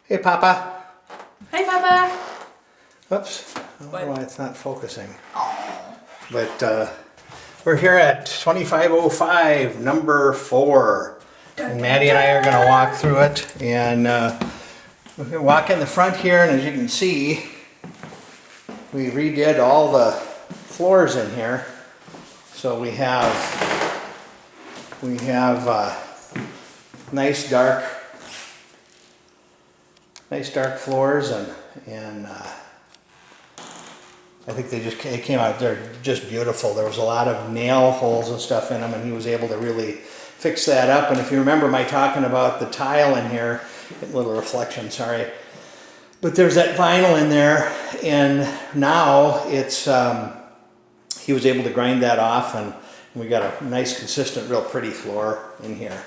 Hey, Papa. Hi, Papa. Oops. I don't know why it's not focusing. Aww. But we're here at 2505, number 4. And Maddie and I are going to walk through it. And we're going to walk in the front here. And as you can see, we redid all the floors in here. So we have nice dark floors, and I think they came out, they're just beautiful. There was a lot of nail holes and stuff in them, and he was able to really fix that up. And if you remember my talking about the tile in here, a little reflection, sorry, but there's that vinyl in there, and now it's he was able to grind that off, and we got a nice, consistent, real pretty floor in here.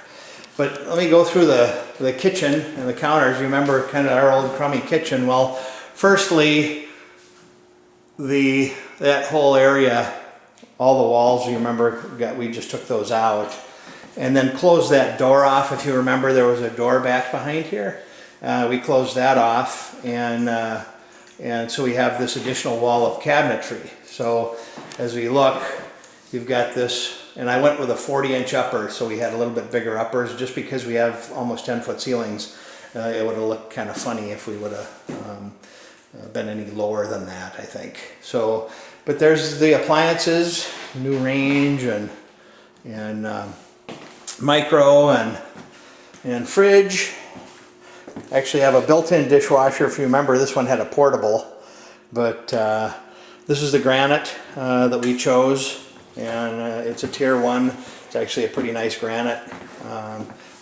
But let me go through the kitchen and the counters. You remember kind of our old crummy kitchen. Well, firstly, that whole area, all the walls, you remember, we just took those out. And then closed that door off. If you remember, there was a door back behind here. We closed that off, and so we have this additional wall of cabinetry. So as we look, you've got this. And I went with a 40-inch upper, so we had a little bit bigger uppers, just because we have almost 10-foot ceilings. It would have looked kind of funny if we would have been any lower than that, I think. So, but there's the appliances, new range, and micro and fridge. Actually have a built-in dishwasher. If you remember, this one had a portable, but this is the granite that we chose. And it's a tier 1. It's actually a pretty nice granite.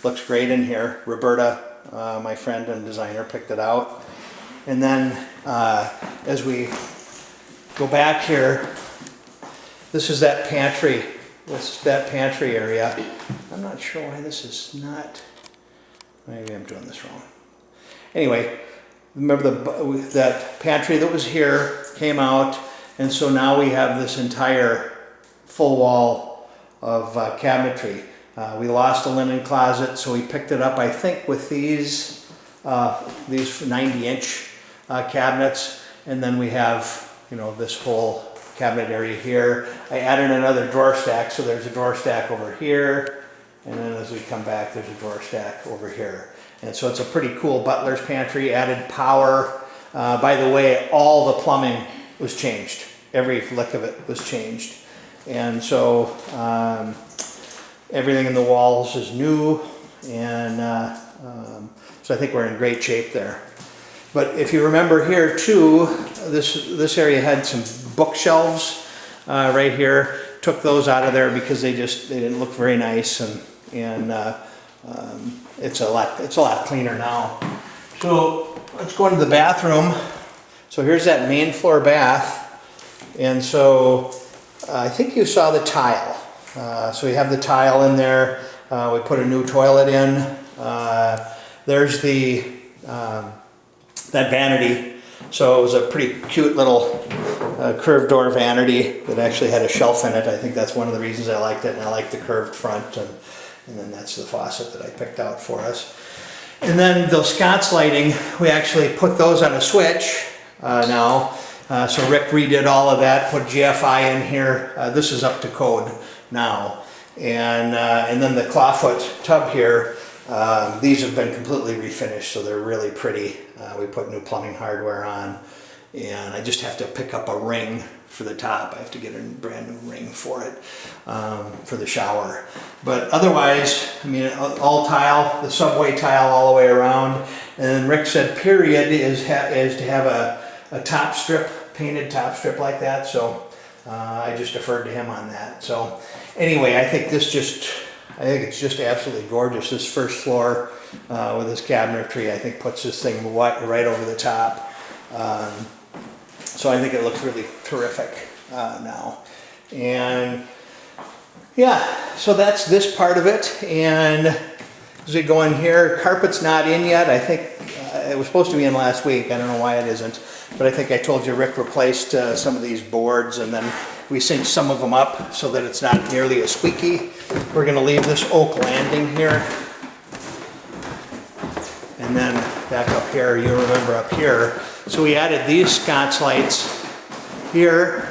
Looks great in here. Roberta, my friend and designer, picked it out. And then as we go back here, this is that pantry. This is that pantry area. I'm not sure why this is not. Maybe I'm doing this wrong. Anyway, remember that pantry that was here came out, and so now we have this entire full wall of cabinetry. We lost a linen closet, so we picked it up, I think, with these 90-inch cabinets, and then we have, you know, this whole cabinet area here. I added another drawer stack, so there's a drawer stack over here, and then as we come back, there's a drawer stack over here. And so it's a pretty cool butler's pantry. Added power. By the way, all the plumbing was changed. Every lick of it was changed. And so everything in the walls is new, and so I think we're in great shape there. But if you remember here too, this area had some bookshelves right here. Took those out of there because they didn't look very nice, and it's a lot cleaner now. So let's go into the bathroom. So here's that main floor bath, and so I think you saw the tile. So we have the tile in there. We put a new toilet in. There's that vanity. So it was a pretty cute little curved door vanity that actually had a shelf in it. I think that's one of the reasons I liked it, and I like the curved front. And then that's the faucet that I picked out for us. And then those sconce lighting, we actually put those on a switch now. So Rick redid all of that, put GFI in here. This is up to code now. And then the clawfoot tub here, these have been completely refinished, so they're really pretty. We put new plumbing hardware on, and I just have to pick up a ring for the top. I have to get a brand new ring for it, for the shower. But otherwise, I mean, all tile, the subway tile all the way around. And then Rick said period is to have a top strip, painted top strip like that, so I just deferred to him on that. So anyway, I think it's just absolutely gorgeous. This first floor with this cabinetry, I think puts this thing right over the top. So I think it looks really terrific now. And yeah, so that's this part of it. And as we go in here, carpet's not in yet. I think it was supposed to be in last week. I don't know why it isn't. But I think I told you Rick replaced some of these boards, and then we cinched some of them up so that it's not nearly as squeaky. We're going to leave this oak landing here. And then back up here, you remember up here. So we added these sconce lights here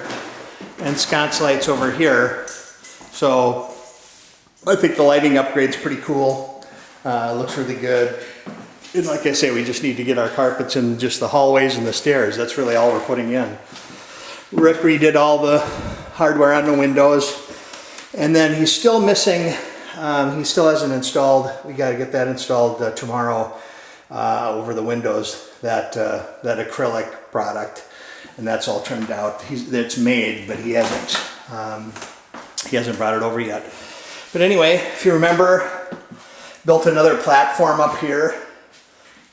and sconce lights over here. So I think the lighting upgrade's pretty cool. Looks really good. And like I say, we just need to get our carpets in just the hallways and the stairs. That's really all we're putting in. Rick redid all the hardware on the windows. And then he's still missing, he still hasn't installed, we got to get that installed tomorrow over the windows, that acrylic product. And that's all trimmed out. It's made, but he hasn't brought it over yet. But anyway, if you remember, built another platform up here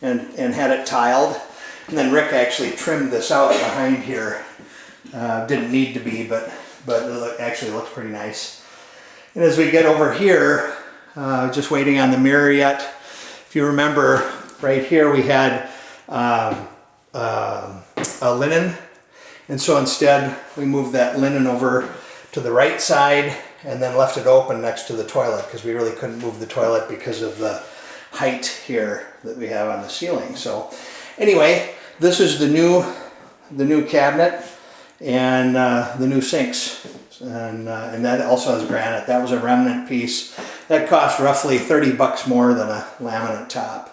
and had it tiled. And then Rick actually trimmed this out behind here. Didn't need to be, but it actually looks pretty nice. And as we get over here, just waiting on the mirror yet. If you remember, right here we had a linen. And so instead, we moved that linen over to the right side and then left it open next to the toilet because we really couldn't move the toilet because of the height here that we have on the ceiling. So anyway, this is the new cabinet and the new sinks. And that also has granite. That was a remnant piece. That cost roughly 30 bucks more than a laminate top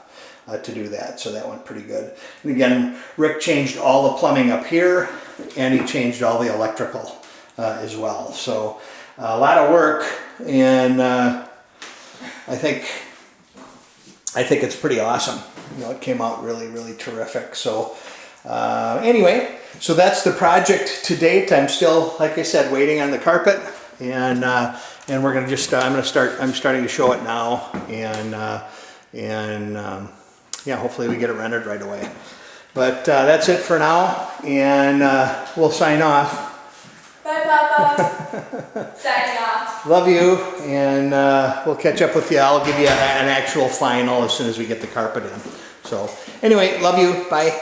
to do that. So that went pretty good. And again, Rick changed all the plumbing up here and he changed all the electrical as well. So a lot of work, and I think it's pretty awesome. You know, it came out really, really terrific. So anyway, so that's the project to date. I'm still, like I said, waiting on the carpet, and we're gonna just I'm starting to show it now, and yeah, hopefully we get it rented right away. But that's it for now, and we'll sign off. Bye, Papa. Signing off. Love you, and we'll catch up with you. I'll give you an actual final as soon as we get the carpet in. So anyway, love you. Bye.